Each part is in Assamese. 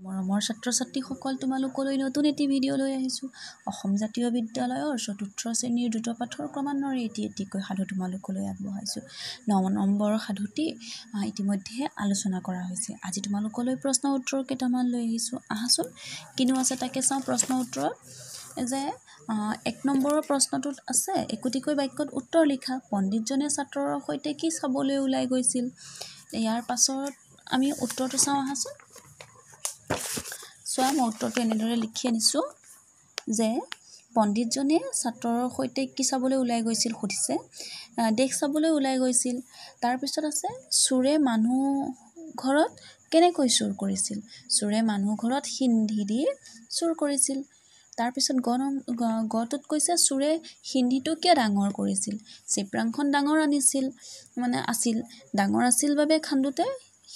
মৰমৰ ছাত্ৰ-ছাত্ৰীসকল, তোমালোকলৈ নতুন এটি ভিডিঅ' লৈ আহিছোঁ। অসম জাতীয় বিদ্যালয়ৰ ৪ৰ্থ শ্ৰেণীৰ দ্ৰুত পাঠৰ ক্ৰমান্বয়ে এটিকৈ সাধু তোমালোকলৈ আগবঢ়াইছোঁ। ৯ নম্বৰৰ সাধুটি ইতিমধ্যে আলোচনা কৰা হৈছে। আজি তোমালোকলৈ প্ৰশ্ন উত্তৰ কেইটামান লৈ আহিছোঁ। আহাচোন কিনো আছে তাকে চাওঁ। প্ৰশ্ন উত্তৰত যে ১ নম্বৰৰ প্ৰশ্নটোত আছে, একোটিকৈ বাক্যত উত্তৰ লিখা। পণ্ডিতজনে ছাত্ৰৰ সৈতে কি চাবলৈ ওলাই গৈছিল? ইয়াৰ পাছত আমি উত্তৰটো চাওঁ। আহাচোন চোৱা, মই উত্তৰটো এনেদৰে লিখি আনিছোঁ যে পণ্ডিতজনে ছাত্ৰৰ সৈতে কি চাবলৈ ওলাই গৈছিল সুধিছে। দেশ চাবলৈ ওলাই গৈছিল। তাৰপিছত আছে, চোৰে মানুহ ঘৰত কেনেকৈ চুৰ কৰিছিল? চোৰে মানুহ ঘৰত সিন্ধি দি চুৰ কৰিছিল। তাৰপিছত গটোত কৈছে, চোৰে সিন্ধিটো কিয় ডাঙৰ কৰিছিল? চিপৰাংখন ডাঙৰ আছিল। ডাঙৰ আছিল বাবে খান্দোতে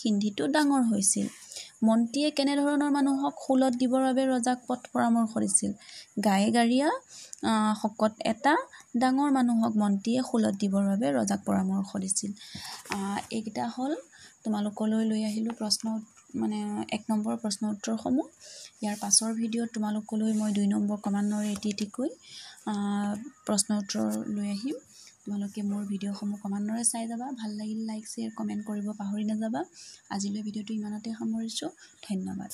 সিন্ধিটো ডাঙৰ হৈছিল। মন্ত্ৰীয়ে কেনেধৰণৰ মানুহক শুলত দিবৰ বাবে ৰজাক পৰামৰ্শ দিছিল? গায়ে-গাৰিয়া শকত এটা ডাঙৰ মানুহক মন্ত্ৰীয়ে শুলত দিবৰ বাবে ৰজাক পৰামৰ্শ দিছিল। এইকেইটা হ'ল তোমালোকলৈ লৈ আহিলোঁ ১ নম্বৰৰ প্ৰশ্ন উত্তৰসমূহ। ইয়াৰ পাছৰ ভিডিঅ'ত তোমালোকলৈ মই ২ নম্বৰ ক্ৰমান্বয়ে এটিকৈ প্ৰশ্ন উত্তৰ লৈ আহিম। তোমালোকে মোৰ ভিডিঅ'সমূহ ক্ৰমান্বয়ে চাই যাবা। ভাল লাগিলে লাইক, শ্বেয়াৰ, কমেণ্ট কৰিব পাহৰি নাযাবা। আজিলৈ ভিডিঅ'টো ইমানতে সামৰিছোঁ। ধন্যবাদ।